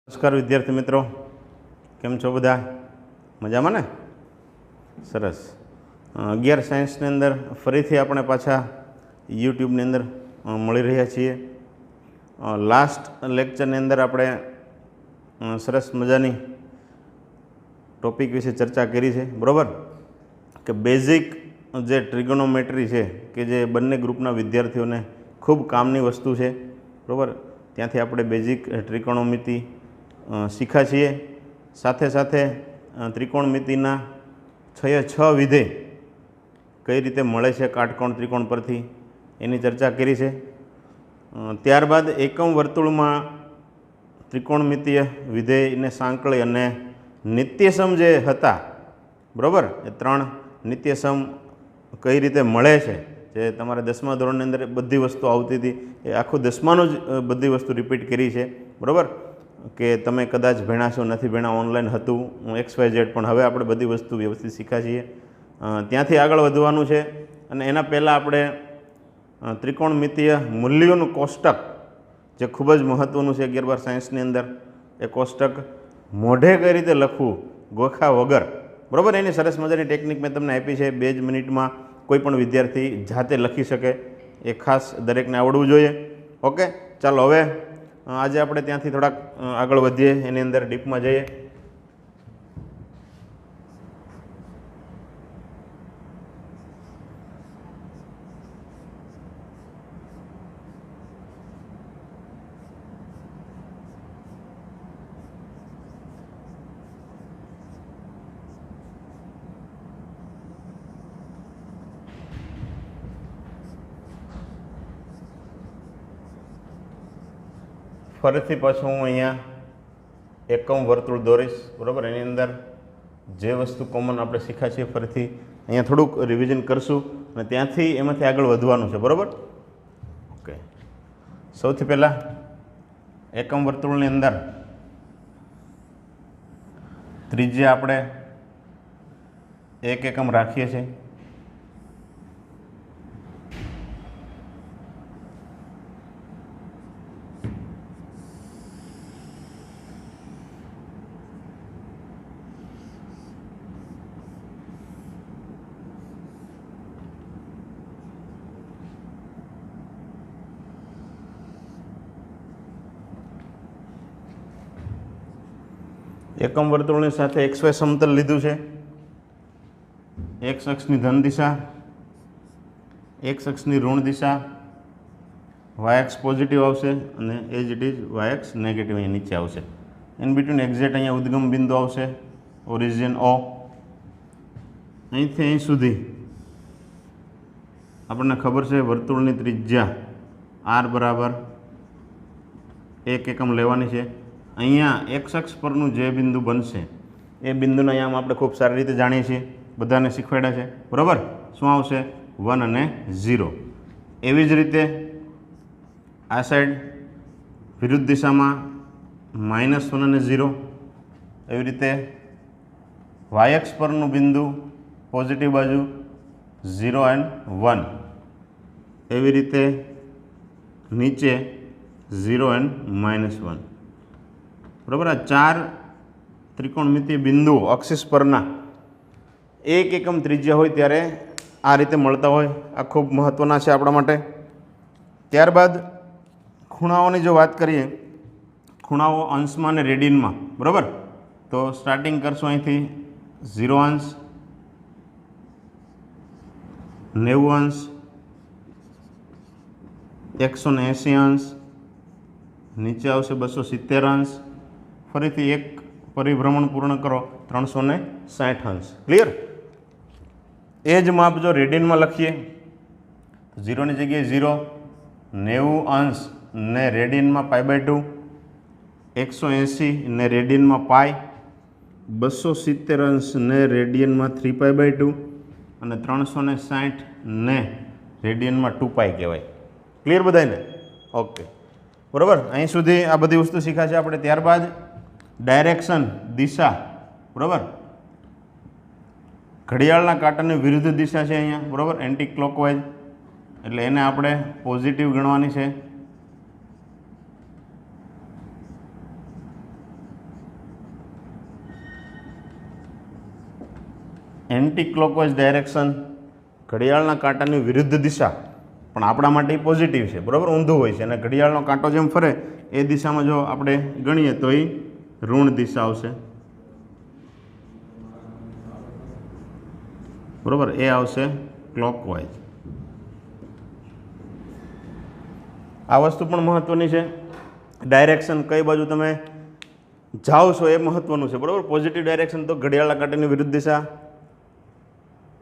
નમસ્કાર વિદ્યાર્થી મિત્રો, કેમ છો બધા? મજામાં ને? સરસ. 11 સાયન્સની અંદર ફરીથી આપણે પાછા યુટ્યુબની અંદર મળી રહ્યા છીએ. લાસ્ટ લેક્ચરની અંદર આપણે સરસ મજાની ટોપિક વિશે ચર્ચા કરી છે, બરાબર? કે બેઝિક જે ટ્રિગોનોમેટ્રી છે કે જે બંને ગ્રુપના વિદ્યાર્થીઓને ખૂબ કામની વસ્તુ છે, બરાબર? ત્યાંથી આપણે બેઝિક ત્રિકોણમિતિ શીખ્યા છીએ. સાથે સાથે ત્રિકોણમિતિના 6 વિધેય કઈ રીતે મળે છે કાટકોણ ત્રિકોણ પરથી એની ચર્ચા કરી છે. ત્યારબાદ એકમ વર્તુળમાં ત્રિકોણમિતિય વિધેયને સાંકળી અને નિત્યસમ જે હતા, બરાબર, એ 3 નિત્યસમ કઈ રીતે મળે છે, જે તમારે 10મા ધોરણની અંદર બધી વસ્તુ આવતી હતી, એ આખું 10માનું જ બધી વસ્તુ રિપીટ કરી છે, બરાબર? કે તમે કદાચ ભણ્યા છો, નથી ભણ્યા, ઓનલાઈન હતું XYZ, પણ હવે આપણે બધી વસ્તુ વ્યવસ્થિત શીખ્યા છીએ. ત્યાંથી આગળ વધવાનું છે. અને એના પહેલાં આપણે ત્રિકોણમિતિય મૂલ્યોનું કોષ્ટક, જે ખૂબ જ મહત્ત્વનું છે 11-12 સાયન્સની અંદર, એ કોષ્ટક મોઢે કઈ રીતે લખવું ગોખા વગર, બરાબર? એની સરસ મજાની ટેકનિક મેં તમને આપી છે. 2 જ મિનિટમાં કોઈ પણ વિદ્યાર્થી જાતે લખી શકે, એ ખાસ દરેકને આવડવું જોઈએ. ઓકે, ચાલો હવે આજે આપણે ત્યાંથી થોડાક આગળ વધીએ, એની અંદર ડીપમાં જઈએ. ફરીથી પાછું હું અહીંયા એકમ વર્તુળ દોરીશ, બરાબર? એની અંદર જે વસ્તુ કોમન આપણે શીખ્યા છીએ ફરીથી અહીંયા થોડુંક રિવિઝન કરશું અને ત્યાંથી એમાંથી આગળ વધવાનું છે, બરાબર? ઓકે, સૌથી પહેલાં એકમ વર્તુળની અંદર ત્રિજ્યા આપણે 1 એકમ રાખીએ છીએ. એકમ વર્તુળની સાથે XY સમતલ લીધું છે. X અક્ષની ધન દિશા, X અક્ષની ઋણ દિશા, Y અક્ષ પોઝિટિવ આવશે અને એજ ઇટ ઇઝ Y અક્ષ નેગેટિવ અહીંયા નીચે આવશે. ઇન બિટવીન એક્ઝેક્ટ અહીંયા ઉદ્ગમ બિંદુ આવશે, ઓરિજિન O. અહીંથી અહીં સુધી આપણને ખબર છે વર્તુળની ત્રિજ્યા R બરાબર 1 એકમ લેવાની છે. અહીંયા X અક્ષ પરનું જે બિંદુ બનશે એ બિંદુના અહીંયા આપણે ખૂબ સારી રીતે જાણીએ છીએ, બધાને શીખવાડ્યા છે, બરાબર? શું આવશે? 1 અને 0. એવી જ રીતે આ સાઈડ વિરુદ્ધ દિશામાં -1 અને 0. એવી રીતે Y અક્ષ પરનું બિંદુ પોઝિટિવ બાજુ 0 અને 1. એવી રીતે નીચે 0 અને -1, બરાબર? આ 4 ત્રિકોણમિતિય બિંદુઓ અક્ષિસ પરના 1 એકમ ત્રિજ્યા હોય ત્યારે આ રીતે મળતા હોય. આ ખૂબ મહત્ત્વના છે આપણા માટે. ત્યારબાદ ખૂણાઓની જો વાત કરીએ, ખૂણાઓ અંશમાં અને રેડિયનમાં, બરાબર? તો સ્ટાર્ટિંગ કરશું અહીંથી 0 અંશ, 90 અંશ, 180 અંશ, નીચે આવશે 270 અંશ, ફરીથી એક પરિભ્રમણ પૂર્ણ કરો 360 અંશ. ક્લિયર? એ જ માપ જો રેડિયનમાં લખીએ તો 0ની જગ્યાએ 0, 90 અંશ ને રેડિયનમાં π/2, 180 ને રેડિયનમાં π, 270 અંશ ને રેડિયનમાં 3π/2 અને 360 ને રેડિયનમાં 2π કહેવાય. ક્લિયર બધાને? ઓકે, બરાબર? અહીં સુધી આ બધી વસ્તુ શીખ્યા છે આપણે. ત્યારબાદ ડાયરેક્શન, દિશા, બરાબર? ઘડિયાળના કાંટાની વિરુદ્ધ દિશા છે અહીંયા, બરાબર? એન્ટી ક્લોકવાઇઝ, એટલે એને આપણે પોઝિટિવ ગણવાની છે. એન્ટી ક્લોકવાઇઝ ડાયરેક્શન, ઘડિયાળના કાંટાની વિરુદ્ધ દિશા, પણ આપણા માટે પોઝિટિવ છે, બરાબર, ઊંધું હોય છે. અને ઘડિયાળનો કાંટો જેમ ફરે એ દિશામાં જો આપણે ગણીએ તો એ ઋણ દિશા આવશે, બરાબર, એ આવશે ક્લોકવાઇઝ. આ વસ્તુ પણ મહત્ત્વની છે. ડાયરેક્શન કઈ બાજુ તમે જાઓ છો એ મહત્ત્વનું છે, બરાબર. પોઝિટિવ ડાયરેક્શન તો ઘડિયાળના કાંટાની વિરુદ્ધ દિશા,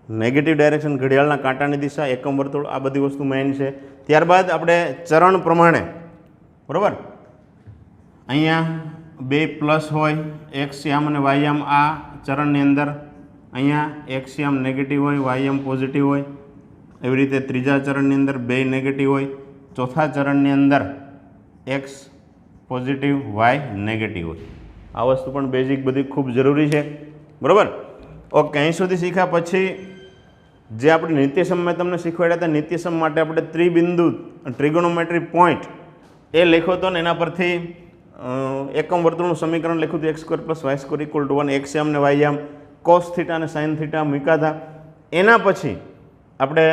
નેગેટિવ ડાયરેક્શન ઘડિયાળના કાંટાની દિશા, એકમ વર્તુળ, આ બધી વસ્તુ મેઇન છે. ત્યારબાદ આપણે ચરણ પ્રમાણે, બરાબર, અહીંયા 2 પ્લસ હોય, એક્સ યામ અને વાય યામ આ ચરણની અંદર, અહીંયા એક્સ યામ નેગેટિવ હોય, વાય યામ પોઝિટિવ હોય. એવી રીતે ત્રીજા ચરણની અંદર 2 નેગેટિવ હોય, ચોથા ચરણની અંદર એક્સ પોઝિટિવ, વાય નેગેટિવ હોય. આ વસ્તુ પણ બેઝિક બધી ખૂબ જરૂરી છે, બરાબર. ઓકે, અહીં સુધી શીખ્યા પછી જે આપણે નિત્યસમ મેં તમને શીખવાડ્યા હતા, નિત્યસમ માટે આપણે ત્રિબિંદુ ટ્રિગોનોમેટ્રી પોઈન્ટ એ લખ્યો હતો ને એના પરથી એકમ વર્તુળનું સમીકરણ લખ્યું હતું, x² + y² = 1. એક્સ યામ ને વાય યામ, કોસ થીટા અને સાઇન થીટા મૂક્યા હતા. એના પછી આપણે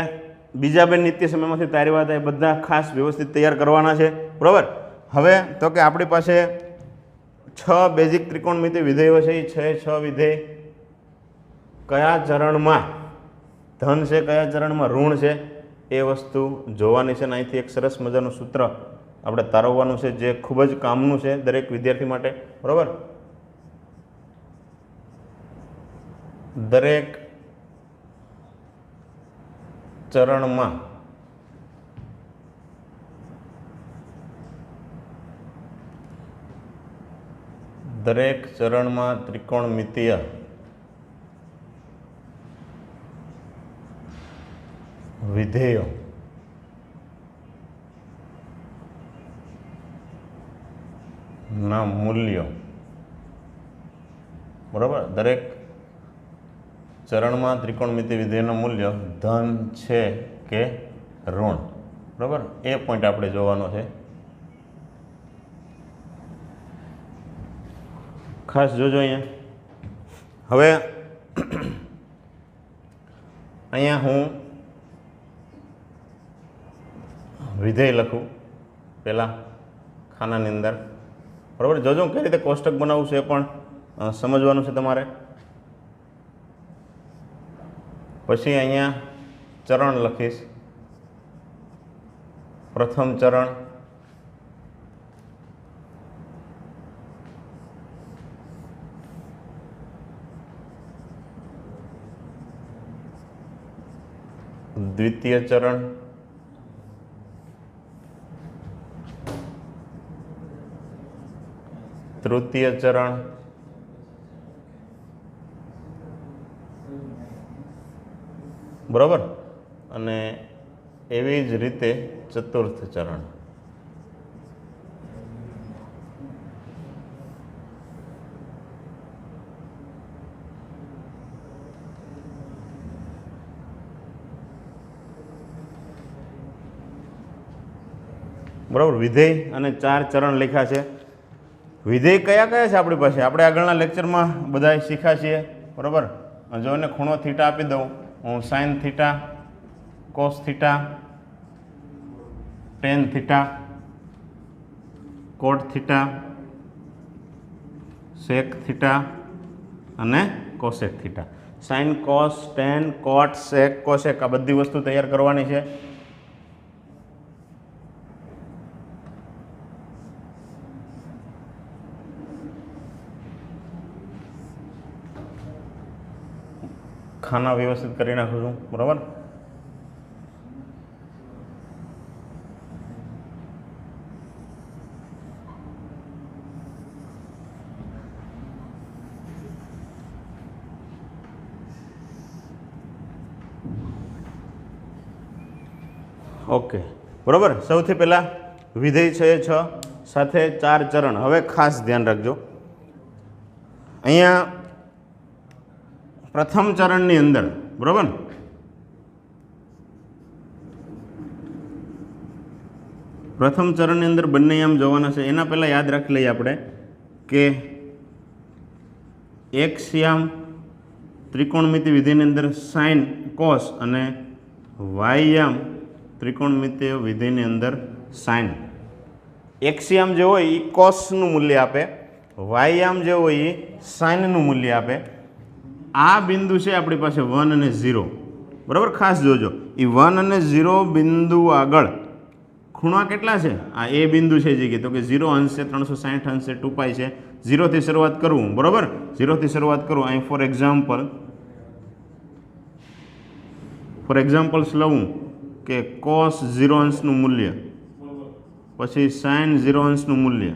બીજા બે નિત્યસમ એમાંથી તાર્યા હતા, એ બધા ખાસ વ્યવસ્થિત તૈયાર કરવાના છે, બરાબર. હવે તો કે આપણી પાસે 6 બેઝિક ત્રિકોણમિતિ વિધેયો છે. એ 6 વિધેય કયા ચરણમાં ધન છે, કયા ચરણમાં ઋણ છે, એ વસ્તુ જોવાની છે. અને અહીંથી એક સરસ મજાનું સૂત્ર આપણે તારવવાનું છે, જે ખૂબ જ કામનું છે દરેક વિદ્યાર્થી માટે, બરાબર. દરેક ચરણમાં ત્રિકોણમિતિય વિધેયો ના મૂલ્યો, બરાબર, દરેક ચરણમાં ત્રિકોણમિતિ વિધેયનું મૂલ્ય ધન છે કે ઋણ, બરાબર, એ પોઈન્ટ આપણે જોવાનો છે. ખાસ જોજો અહીંયા. હવે અહીંયા હું વિધેય લખું પહેલાં ખાનાની અંદર, બરાબર. જોજો કઈ રીતે કોષ્ટક બનાવવું છે એ પણ સમજવાનું છે તમારે. પછી અહીંયા ચરણ લખીશ. પ્રથમ ચરણ, દ્વિતીય ચરણ, તૃતીય ચરણ, બરાબર, અને એવી જ રીતે ચતુર્થ ચરણ. બરાબર, વિધેય અને 4 ચરણ લખ્યા છે. વિધેય કયા કયા છે આપણી પાસે? આપણે આગળના લેક્ચરમાં બધા શીખ્યા છીએ, બરાબર. જો એને ખૂણો થીટા આપી દઉં હું, sine theta, cos theta, tan theta, cot theta, sec theta અને cosec theta. Sine, cos, tan, cot, sec, cosec, આ બધી વસ્તુ તૈયાર કરવાની છે. ખાના વ્યવસ્થિત કરી નાખું છું, બરાબર. ઓકે, બરાબર. સૌથી પહેલાં વિધેય છે 6 સાથે 4 ચરણ. હવે ખાસ ધ્યાન રાખજો, અહીંયા પ્રથમ ચરણની અંદર, બરાબર, પ્રથમ ચરણની અંદર બંને આમ જોવાના છે. એના પહેલાં યાદ રાખી લઈએ આપણે કે એક્સ યામ ત્રિકોણમિતિ વિધિની અંદર સાઇન કોસ અને વાયયામ ત્રિકોણમિતિય વિધિની અંદર સાઇન. એક્સયામ જે હોય એ કોસનું મૂલ્ય આપે, વાયયામ જે હોય એ સાઇનનું મૂલ્ય આપે. આ બિંદુ છે આપણી પાસે 1 અને 0. બરાબર, ખાસ જોજો એ 1 અને 0 બિંદુ આગળ ખૂણા કેટલા છે? આ એ બિંદુ છે જે તો કે 0 અંશ છે, 360 અંશ છે, 2π છે. 0 થી શરૂઆત કરવું. બરાબર, 0 થી શરૂઆત કરું. અહીં ફોર એક્ઝામ્પલ્સ લઉં કે કોસ 0 અંશનું મૂલ્ય, પછી સાઇન 0 અંશનું મૂલ્ય.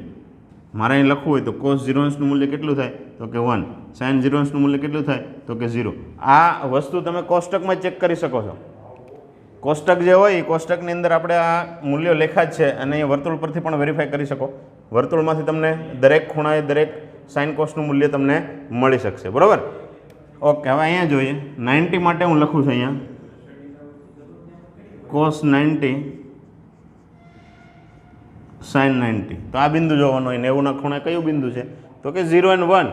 મારે અહીં લખવું હોય તો કોસ 0 અંશનું મૂલ્ય કેટલું થાય? તો કે 1. સાઇન 0 અંશનું મૂલ્ય કેટલું થાય? તો કે 0. આ વસ્તુ તમે કોષ્ટકમાં ચેક કરી શકો છો. કોષ્ટક જે હોય એ કોષ્ટકની અંદર આપણે આ મૂલ્યો લેખા જ છે અને એ વર્તુળ પરથી પણ વેરીફાઈ કરી શકો. વર્તુળમાંથી તમને દરેક ખૂણાએ દરેક સાઇન કોસનું મૂલ્ય તમને મળી શકશે. બરાબર, ઓકે. હવે અહીંયા જોઈએ 90 માટે હું લખું છું અહીંયા કોસ 90 સાઇન 90. તો આ બિંદુ જોવાનું હોય. 90ના ખૂણે કયું બિંદુ છે? તો કે 0 અને 1.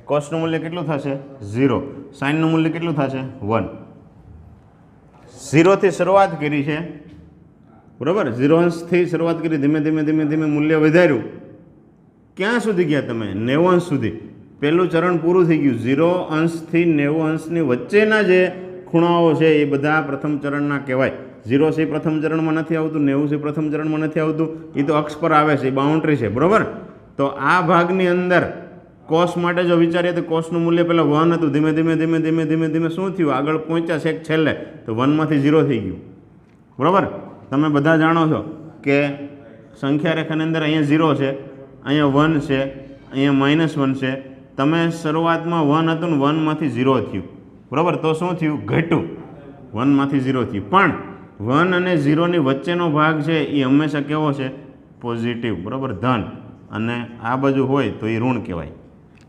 કોસનું મૂલ્ય કેટલું થશે? 0. સાઇનનું મૂલ્ય કેટલું થશે? 1. 0 થી શરૂઆત કરી છે. બરાબર, 0 અંશથી શરૂઆત કરી, ધીમે ધીમે ધીમે ધીમે મૂલ્ય વધાર્યું. ક્યાં સુધી ગયા તમે? 90 અંશ સુધી. પહેલું ચરણ પૂરું થઈ ગયું. 0 અંશથી 90 અંશની વચ્ચેના જે ખૂણાઓ છે એ બધા પ્રથમ ચરણના કહેવાય. 0 છે પ્રથમ ચરણમાં નથી આવતું, 90 છે પ્રથમ ચરણમાં નથી આવતું. એ તો અક્ષ પર આવે છે, એ બાઉન્ડ્રી છે. બરાબર, તો આ ભાગની અંદર કોસ માટે જો વિચારીએ તો કોસનું મૂલ્ય પહેલાં 1 હતું. ધીમે ધીમે ધીમે ધીમે ધીમે ધીમે શું થયું? આગળ પહોંચ્યા છેક છેલ્લે તો 1 માંથી 0 થઈ ગયું. બરાબર, તમે બધા જાણો છો કે સંખ્યા રેખાની અંદર અહીંયા 0 છે, અહીંયા 1 છે, અહીંયા -1 છે. તમે શરૂઆતમાં 1 હતું ને 1 માંથી 0 થયું. બરાબર, તો શું થયું? ઘટ્યું. 1 માંથી 0 થયું. પણ 1 અને 0ની વચ્ચેનો ભાગ છે એ હંમેશા કેવો છે? પોઝિટિવ. બરાબર, ધન. અને આ બાજુ હોય તો એ ઋણ કહેવાય.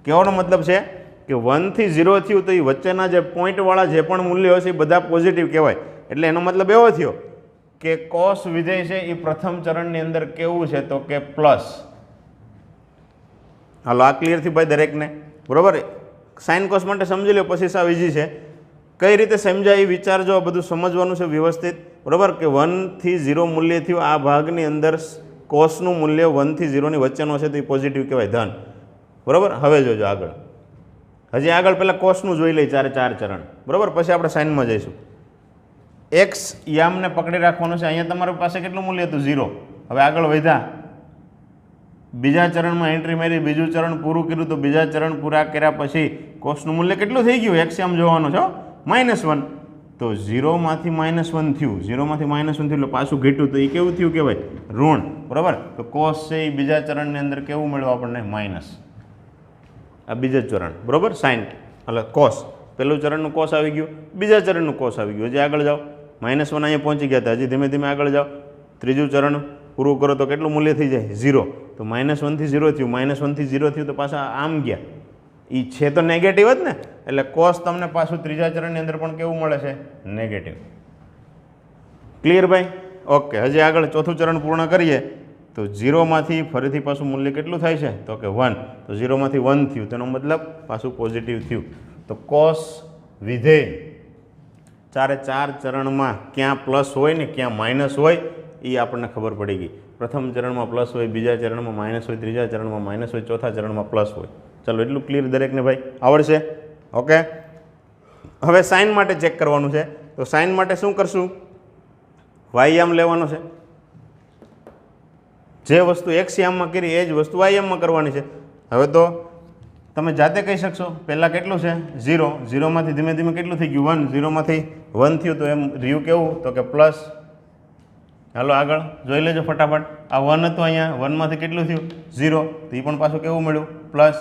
કહેવાનો મતલબ છે કે 1 થી 0 થયું તો એ વચ્ચેના જે પોઈન્ટવાળા જે પણ મૂલ્યો છે એ બધા પોઝિટિવ કહેવાય. એટલે એનો મતલબ એવો થયો કે કોસ વિધેય છે એ પ્રથમ ચરણની અંદર કેવું છે? તો કે પ્લસ. હાલો, આ ક્લિયર થયું ભાઈ દરેકને? બરાબર, સાઇન કોસ માટે સમજી લો, પછી સાવ ઇઝી છે. કઈ રીતે સમજાય એ વિચારજો, બધું સમજવાનું છે વ્યવસ્થિત. બરાબર, કે 1 થી 0 મૂલ્ય થયું, આ ભાગની અંદર કોસનું મૂલ્ય 1 થી 0ની વચ્ચેનો છે તો એ પોઝિટિવ કહેવાય, ધન. બરાબર, હવે જોજો આગળ. હજી આગળ પહેલાં કોસનું જોઈ લઈએ, 4 ચરણ. બરાબર, પછી આપણે સાઇનમાં જઈશું. એક્સ યામને પકડી રાખવાનું છે. અહીંયા તમારી પાસે કેટલું મૂલ્ય હતું? 0. હવે આગળ વધ્યા, બીજા ચરણમાં એન્ટ્રી મારી, બીજું ચરણ પૂરું કર્યું. તો બીજા ચરણ પૂરા કર્યા પછી કોસનું મૂલ્ય કેટલું થઈ ગયું? એક્સ યામ જોવાનું છે, -1. તો 0 માંથી -1 થયું. 0 માંથી -1 થયું એટલે પાછું ઘટ્યું. તો એ કેવું થયું કહેવાય? ઋણ. બરાબર, તો કોસ છે એ બીજા ચરણની અંદર કેવું મળ્યું આપણને? માઇનસ. આ બીજા ચરણ. બરાબર, સાઇન એટલે કોસ. પહેલું ચરણનું કોસ આવી ગયું, બીજા ચરણનું કોસ આવી ગયું. હજી આગળ જાઓ, -1 અહીંયા પહોંચી ગયા હતા. હજી ધીમે ધીમે આગળ જાઓ, ત્રીજું ચરણ પૂરું કરો તો કેટલું મૂલ્ય થઈ જાય? 0. તો -1 થી 0 થયું. -1 થી 0 થયું તો પાછા આમ ગયા. એ છે તો નેગેટિવ જ ને, એટલે કોસ તમને પાછું ત્રીજા ચરણની અંદર પણ કેવું મળે છે? નેગેટિવ. ક્લિયર ભાઈ? ઓકે. હજી આગળ ચોથું ચરણ પૂર્ણ કરીએ તો 0 માંથી ફરીથી પાછું મૂલ્ય કેટલું થાય છે? તો કે 1. તો 0 માંથી 1 થયું, તેનો મતલબ પાછું પોઝિટિવ થયું. તો કોસ વિધેય 4 ચરણમાં ક્યાં પ્લસ હોય ને ક્યાં માઇનસ હોય એ આપણને ખબર પડી ગઈ. પ્રથમ ચરણમાં પ્લસ હોય, બીજા ચરણમાં માઇનસ હોય, ત્રીજા ચરણમાં માઇનસ હોય, ચોથા ચરણમાં પ્લસ હોય. ચાલો, એટલું ક્લિયર દરેકને ભાઈ આવડશે? ઓકે. હવે સાઇન માટે ચેક કરવાનું છે. તો સાઇન માટે શું કરશું? વાયયામ લેવાનો છે. જે વસ્તુ એક્સ યામમાં કરી એ જ વસ્તુ વાયયામમાં કરવાની છે. હવે તો તમે જાતે કહી શકશો. પહેલાં કેટલું છે? 0. 0 માંથી ધીમે ધીમે કેટલું થઈ ગયું? 1. 0 માંથી 1 થયું તો એમ રહ્યું કેવું? તો કે પ્લસ. હાલો આગળ જોઈ લેજો ફટાફટ. આ 1 હતું, અહીંયા 1 માંથી કેટલું થયું? 0. તો એ પણ પાછું કેવું મળ્યું? પ્લસ.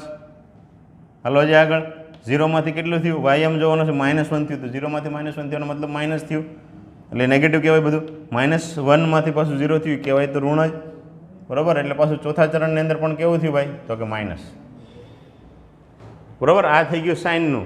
હાલો હજી આગળ, 0 માંથી કેટલું થયું? વાયમ જોવાનું છે, -1 થયું. તો 0 માંથી -1 થયો મતલબ માઇનસ થયું, એટલે નેગેટિવ કહેવાય બધું. -1 માંથી પાછું 0 થયું કહેવાય તો ઋણ જ. બરાબર, એટલે પાછું ચોથા ચરણની અંદર પણ કેવું થયું ભાઈ? તો કે માઇનસ. બરાબર, આ થઈ ગયું સાઇનનું.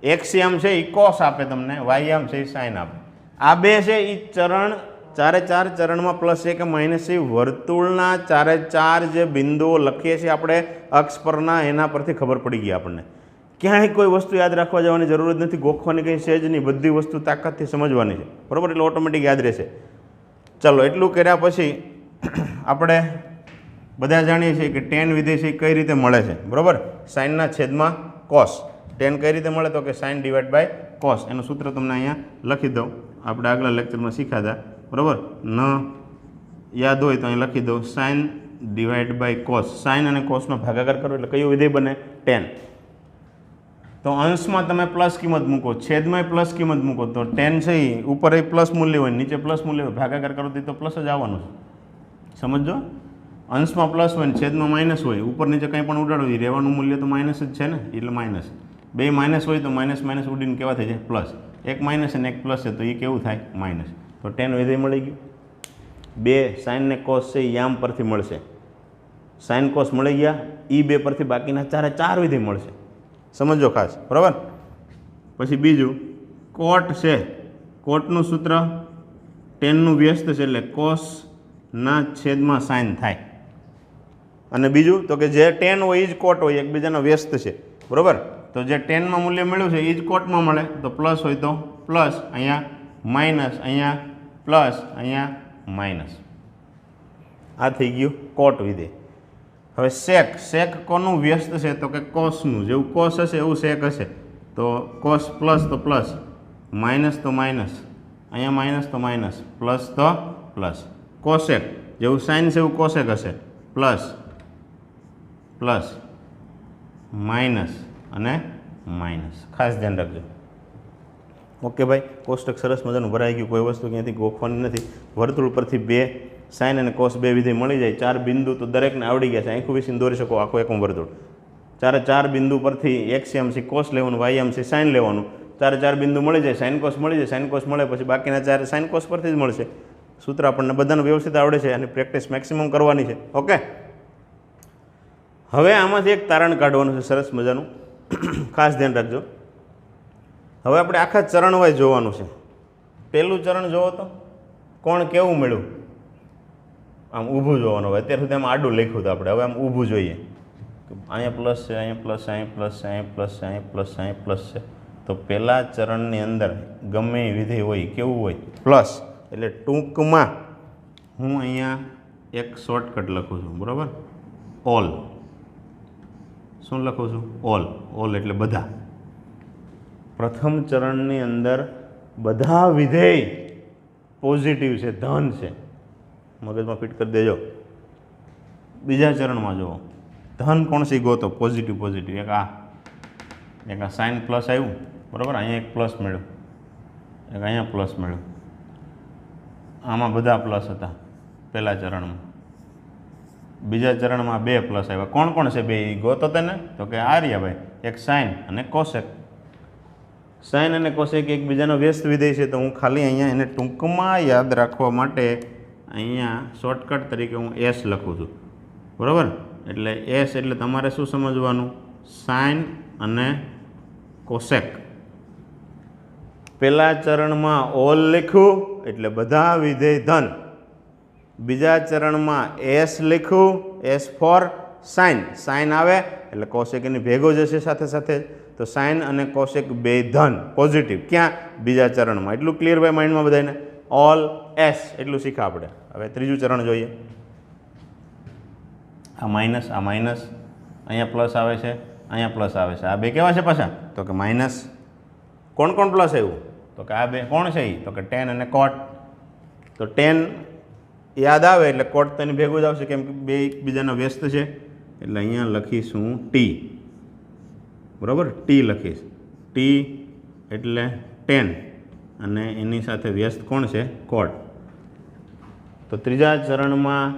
એક્સ યામ છે એ કોસ આપે તમને, વાયયામ છે એ સાઇન આપે. આ બે છે એ ચરણ 4 ચરણમાં પ્લસ છે કે માઇનસ છે, વર્તુળના 4 જે બિંદુઓ લખીએ છીએ આપણે અક્ષ પરના, એના પરથી ખબર પડી ગઈ આપણને ક્યાંય કોઈ વસ્તુ યાદ રાખવા જવાની જરૂર જ નથી, ગોખવાની કંઈ છે જ નહીં, બધી વસ્તુ તાકાતથી સમજવાની છે, બરાબર? એટલે ઓટોમેટિક યાદ રહેશે. ચાલો એટલું કર્યા પછી આપણે બધા જાણીએ છીએ કે ટેન વિધેય છે કઈ રીતે મળે છે, બરાબર? સાઇનના છેદમાં કોસ. ટેન કઈ રીતે મળે? તો કે સાઇન ડિવાઈડ બાય કોસ. એનું સૂત્ર તમને અહીંયા લખી દઉં, આપણે આગલા લેક્ચરમાં શીખ્યા હતા, બરાબર? ન યાદ હોય તો અહીં લખી દઉં, sine divide by cos. Sine અને કોસનો ભાગાકાર કરો એટલે કયું વિધેય બને? ટેન. તો અંશમાં તમે પ્લસ કિંમત મૂકો, છેદમાં પ્લસ કિંમત મૂકો, તો ટેન છે એ ઉપર એ પ્લસ મૂલ્ય હોય, નીચે પ્લસ મૂલ્ય હોય, ભાગાકાર કરો તો પ્લસ જ આવવાનું છે. સમજો, અંશમાં પ્લસ હોય ને છેદમાં માઇનસ હોય, ઉપર નીચે કંઈ પણ ઉડાડો એ રહેવાનું મૂલ્ય તો માઇનસ જ છે ને, એટલે માઇનસ. બે માઇનસ હોય તો માઇનસ માઇનસ ઉડીને કેવા થઈ જાય? પ્લસ. એક માઇનસ અને એક પ્લસ છે તો એ કેવું થાય? માઇનસ. તો ટેન વિધેય મળી ગયું. બે સાઇન ને કોસ છે એ યામ પરથી મળશે, સાઇન કોસ મળી ગયા. એ બે પરથી બાકીના ચારે ચાર વિધેય મળશે. સમજો ખાસ, બરાબર? પછી બીજું કોટ છે, કોટનું સૂત્ર ટેનનું વ્યસ્ત છે એટલે કોસના છેદમાં સાઇન થાય. અને બીજું તો કે જે ટેન હોય એ જ કોટ હોય, એકબીજાનો વ્યસ્ત છે, બરાબર? તો જે ટેનમાં મૂલ્ય મળ્યું છે એ જ કોટમાં મળે, તો પ્લસ હોય તો પ્લસ, અહીંયા માઇનસ, અહીંયા પ્લસ, અહીંયા માઇનસ. આ થઈ ગયું કોટ વિધેય. હવે સેક, સેક કોનું વ્યસ્ત છે? તો કે કોસનું. જેવું કોસ હશે એવું સેક હશે, તો કોસ પ્લસ તો પ્લસ, માઇનસ તો માઇનસ, અહીંયા માઇનસ તો માઇનસ, પ્લસ તો પ્લસ. કોસેક જેવું સાઇન છે એવું કોસેક હશે, પ્લસ પ્લસ માઇનસ અને માઇનસ. ખાસ ધ્યાન રાખજો. ઓકે ભાઈ, કોષ્ટક સરસ મજાનું ભરાઈ ગયું, કોઈ વસ્તુ ક્યાંથી ગોખવાની નથી. વર્તુળ પરથી બે સાઇન અને કોસ બે વિધેય મળી જાય, ચાર બિંદુ તો દરેકને આવડી ગયા છે, આખું વિસીને દોરી શકો આખું એકમ વર્તુળ. ચારે ચાર બિંદુ પરથી એક્સએમસી કોસ લેવાનું, વાયએમસી સાઇન લેવાનું, ચારે ચાર બિંદુ મળી જાય, સાઇન કોસ મળી જાય, સાઇન કોસ મળે પછી બાકીના ચાર સાઇન કોસ પરથી જ મળશે. સૂત્ર આપણને બધાનું વ્યવસ્થિત આવડે છે અને પ્રેક્ટિસ મેક્સિમમ કરવાની છે. ઓકે, હવે આમાંથી એક તારણ કાઢવાનું છે સરસ મજાનું, ખાસ ધ્યાન રાખજો. હવે આપણે આખા ચરણ વાઇઝ જોવાનું છે. પહેલું ચરણ જોવો તો કોણ કેવું મળ્યું? આમ ઊભું જોવાનું હોય. અત્યાર સુધી આમ આડું લખ્યું હતું આપણે, હવે આમ ઊભું જોઈએ. અહીંયા પ્લસ છે, અહીંયા પ્લસ, અહીંયા પ્લસ છે, અહીંયા પ્લસ છે, અહીંયા પ્લસ છે, અહીંયા પ્લસ છે. તો પહેલા ચરણની અંદર ગમે એ વિધેય હોય કેવું હોય? પ્લસ. એટલે ટૂંકમાં હું અહીંયા એક શોર્ટકટ લખું છું, બરાબર? ઓલ. શું લખું છું? ઓલ. ઓલ એટલે બધા. પ્રથમ ચરણની અંદર બધા વિધેય પોઝિટિવ છે, ધન છે, મગજમાં ફિટ કરી દેજો. બીજા ચરણમાં જુઓ, ધન કોણ છે ગોતો? Positive positive. એક આ સાઇન પ્લસ આવ્યું, બરાબર? અહીંયા એક પ્લસ મળ્યું, એક અહીંયા પ્લસ મળ્યું, આમાં બધા પ્લસ હતા પહેલા ચરણમાં. બીજા ચરણમાં બે પ્લસ આવ્યા. કોણ કોણ છે બે? ગોતો તેને? તો કે આર્યાભાઈ, એક સાઇન અને કોસેક. સાઇન અને કોસેક એકબીજાનો વ્યસ્ત વિધેય છે, તો હું ખાલી અહીંયા એને ટૂંકમાં યાદ રાખવા માટે અહીંયા શોર્ટકટ તરીકે હું એસ લખું છું, બરાબર? એટલે એસ એટલે તમારે શું સમજવાનું? સાઇન અને કોસેક. પહેલા ચરણમાં ઓલ લખ્યું એટલે બધા વિધેય ધન. બીજા ચરણમાં એસ લખ્યું, એસ ફોર સાઇન. સાઇન આવે એટલે કોસેક એની ભેગો જશે સાથે સાથે, તો સાઇન અને કોસેક બે ધન, પોઝિટિવ. ક્યાં? બીજા ચરણમાં. એટલું ક્લિયર ભાઈ માઇન્ડમાં બધાને? ઓલ એસ એટલું શીખા આપણે. હવે ત્રીજું ચરણ જોઈએ. આ માઇનસ, અહીંયા પ્લસ આવે છે, અહીંયા પ્લસ આવે છે. આ બે કેવા છે પાછા? તો કે માઇનસ. કોણ કોણ પ્લસ આવ્યું? તો કે આ બે. કોણ છે એ? તો કે ટેન અને કોટ. તો ટેન યાદ આવે એટલે કોટ તો એની ભેગું જ આવશે, કેમ કે બે એકબીજાનો વ્યસ્ત છે. એટલે અહીંયા લખીશું ટી, બરાબર? ટી લખીશ. ટી એટલે ટેન અને એની સાથે વ્યસ્ત કોણ છે? કોટ. તો ત્રીજા ચરણમાં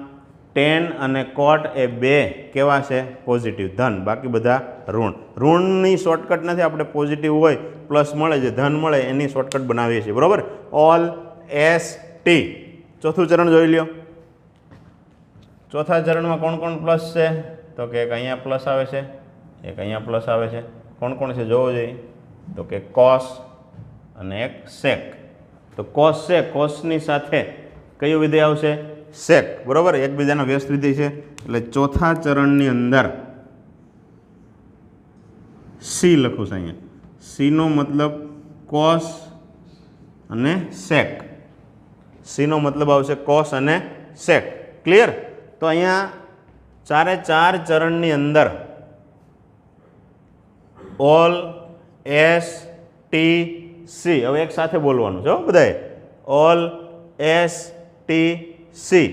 ટેન અને કોટ એ બે કેવા છે? પોઝિટિવ, ધન. બાકી બધા ઋણ. ઋણની શોર્ટકટ નથી, આપણે પોઝિટિવ હોય પ્લસ મળે છે, ધન મળે એની શોર્ટકટ બનાવીએ છીએ, બરાબર? All S T. ચોથું ચરણ જોઈ લ્યો. ચોથા ચરણમાં કોણ કોણ પ્લસ છે? તો કે એક અહીંયા પ્લસ આવે છે, એક અહીંયા પ્લસ આવે છે. કોણ કોણ છે જોવો જોઈએ? તો કે કોસ અને એક સેક. તો કોસ છે, કોસની સાથે કયું વિધેય આવશે? સેક, બરાબર? એકબીજાનો વ્યસ્ત વિધેય છે. એટલે ચોથા ચરણની અંદર સી લખું છું અહીંયા. સીનો મતલબ કોસ અને સેક. સીનો મતલબ આવશે કોસ અને સેક. ક્લિયર? તો અહીંયા ચારે ચાર ચરણની અંદર ઓલ એસ ટી સી. હવે એક સાથે બોલવાનું છે બધાએ. All S T C.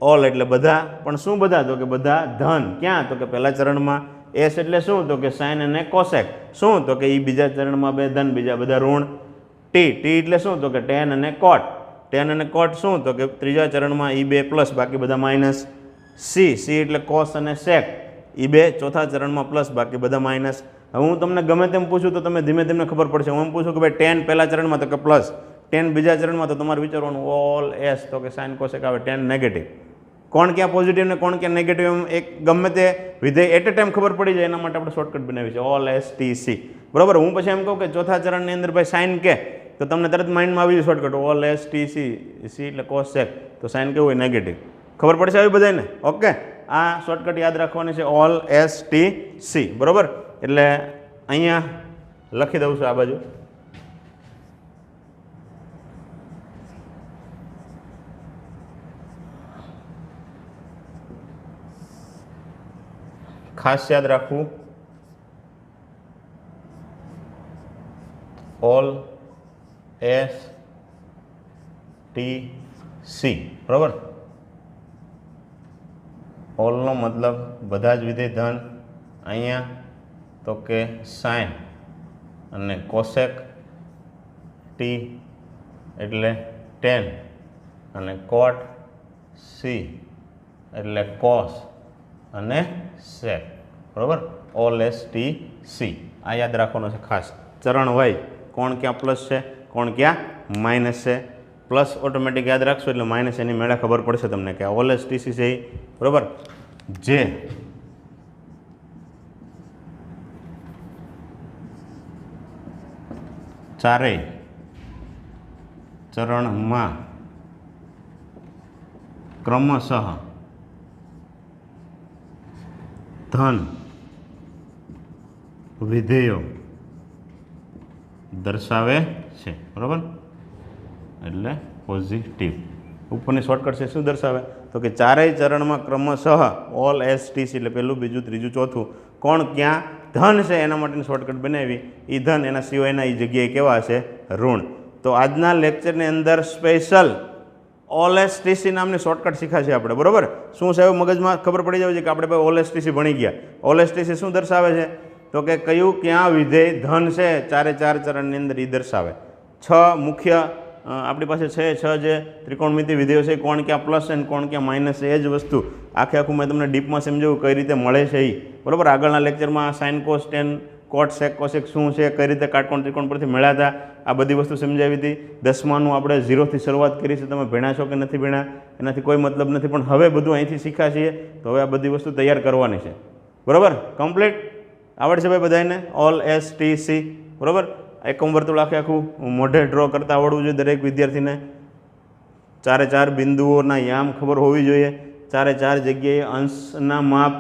All એટલે બધા, પણ શું બધા? તો કે બધા ધન. ક્યાં? તો કે પહેલા ચરણમાં. એસ એટલે શું? તો કે સાઇન અને કોસેક. શું? તો કે એ બીજા ચરણમાં બે ધન, બીજા બધા ઋણ. ટી એટલે શું? તો કે ટેન અને કોટ. ટેન અને કોટ શું? તો કે ત્રીજા ચરણમાં એ બે પ્લસ, બાકી બધા માઇનસ. સી એટલે કોસ અને સેક. એ બે ચોથા ચરણમાં પ્લસ, બાકી બધા માઇનસ. હવે હું તમને ગમે તેમ પૂછું તો તમે ધીમે ધીમે ખબર પડશે. હું એમ પૂછું કે ભાઈ ટેન પહેલા ચરણમાં, તો કે પ્લસ. ટેન બીજા ચરણમાં, તો તમારે વિચારવાનું ઓલ એસ, તો કે સાઇન કોસેક આવે. Ten negative. કોણ ક્યાં પોઝિટિવ ને કોણ ક્યાં નેગેટિવ, એમ એક ગમે તે વિધેય એટ એ ટાઈમ ખબર પડી જાય. એના માટે આપણે શોર્ટકટ બનાવી છે ઓલ એસ ટી સી. બરાબર? હું પછી એમ કહું કે ચોથા ચરણની અંદર ભાઈ સાઇન કે, તો તમને તરત માઇન્ડમાં આવી જાય shortcut all S T C. C એટલે કોસ સેક, તો સાઇન કેવું હોય? નેગેટિવ. ખબર પડશે આવી બધાને? ઓકે, આ શોર્ટકટ યાદ રાખવાની છે ઓલ એસ ટી સી. બરાબર? એટલે અહીંયા લખી દઉં છું આ બાજુ. ખાસ યાદ રાખવું ઓલ એસ ટી સી. બરાબર? ઓલનો મતલબ બધા જ વિધેય ધન. અહીંયા તો કે સાઇન અને કોસેક. ટી એટલે ટેન અને કોટ. સી એટલે કોસ અને સેક. બરાબર? All S T C. આ યાદ રાખવાનું છે ખાસ. ચરણ વાઇઝ કોણ ક્યાં પ્લસ છે, કોણ ક્યાં માઇનસ છે. પ્લસ ઓટોમેટિક યાદ રાખશો એટલે માઇનસ એની મેળા ખબર પડશે તમને કે ઓલ એસ ટી સી છે એ. બરાબર? જે ચારેય ચરણમાં ક્રમશઃ ધન વિધેયો દર્શાવે છે. બરાબર? એટલે પોઝિટિવ. ઉપરની શોર્ટકટ છે શું દર્શાવે? તો કે ચારેય ચરણમાં ક્રમશઃ ઓલ એસ ટી સી એટલે પહેલું, બીજું, ત્રીજું, ચોથું કોણ ક્યાં ધન છે એના માટેની શોર્ટકટ બનાવી. એ ધન એના સિવાયના એ જગ્યાએ કેવા છે? ઋણ. તો આજના લેક્ચરની અંદર special all S T C નામની શોર્ટકટ શીખાશે આપણે. બરાબર? શું છે એવું મગજમાં ખબર પડી જાય છે કે આપણે ભાઈ ઓલ એસ ટી સી ભણી ગયા. ઓલ એસ ટી સી શું દર્શાવે છે? તો કે કયું ક્યાં વિધેય ધન છે ચારે ચાર ચરણની અંદર એ દર્શાવે. 6 મુખ્ય આપણી પાસે છે 6 જે ત્રિકોણમિતિ વિધેયો છે. કોણ ક્યાં પ્લસ છે અને કોણ ક્યાં માઇનસ છે. એ જ વસ્તુ આખું મેં તમને ડીપમાં સમજાવ્યું કઈ રીતે મળે છે એ. બરાબર? આગળના લેક્ચરમાં sign cos tan cot sec cosec શું છે, કઈ રીતે કાટકોણ ત્રિકોણ પરથી મળ્યા હતા, આ બધી વસ્તુ સમજાવી હતી. 10માનું આપણે 0થી શરૂઆત કરી છે. તમે ભણ્યા છો કે નથી ભણ્યા એનાથી કોઈ મતલબ નથી, પણ હવે બધું અહીંથી શીખ્યા છીએ તો હવે આ બધી વસ્તુ તૈયાર કરવાની છે. બરાબર? કમ્પ્લીટ આવડશે ભાઈ બધાને ઓલ એસ ટી સી. બરાબર? એકમ વર્તુળ આખું મોઢે ડ્રો કરતા આવડવું જોઈએ દરેક વિદ્યાર્થીને. ચારે ચાર બિંદુઓના યામ ખબર હોવી જોઈએ. ચારે ચાર જગ્યાએ અંશના માપ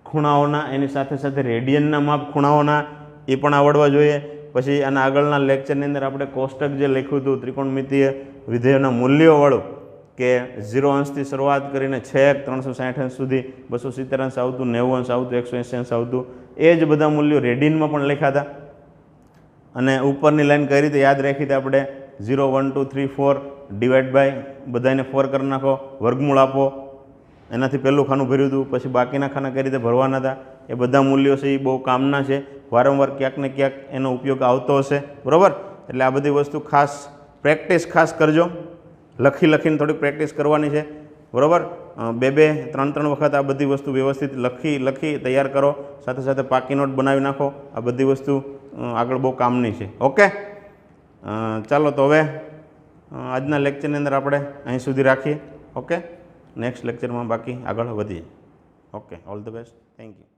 ખૂણાઓના, એની સાથે સાથે રેડિયનના માપ ખૂણાઓના એ પણ આવડવા જોઈએ. પછી આના આગળના લેક્ચરની અંદર આપણે કોષ્ટક જે લખ્યું હતું ત્રિકોણમિતિય વિધેયોના મૂલ્યોવાળું કે 0 અંશથી શરૂઆત કરીને છેક 360 અંશ સુધી 270 અંશ આવતું, 90 અંશ આવતું, 180 અંશ આવતું, એ જ બધા મૂલ્યો રેડિયનમાં પણ લખ્યા હતા. અને ઉપરની લાઈન કઈ રીતે યાદ રાખી હતી આપણે? 0 1 2 3 4 ડિવાઈડ બાય બધાને 4 કરી નાખો, વર્ગમૂળ આપો. એનાથી પહેલું ખાનું ભર્યું હતું, પછી બાકીના ખાના કઈ રીતે ભરવાના હતા. એ બધા મૂલ્યો છે એ બહુ કામના છે. વારંવાર ક્યાંક ને ક્યાંક એનો ઉપયોગ આવતો હશે. બરાબર? એટલે આ બધી વસ્તુ ખાસ પ્રેક્ટિસ ખાસ કરજો. લખીને થોડીક પ્રેક્ટિસ કરવાની છે. બરાબર? 2 3 વખત આ બધી વસ્તુ વ્યવસ્થિત લખી તૈયાર કરો. સાથે સાથે પાકી નોટ બનાવી નાખો. આ બધી વસ્તુ આગળ બહુ કામની છે. ઓકે, ચાલો તો હવે આજના લેક્ચરની અંદર આપણે અહીં સુધી રાખીએ. ઓકે, નેક્સ્ટ લેક્ચરમાં બાકી આગળ વધીએ. Okay, all the best. Thank you.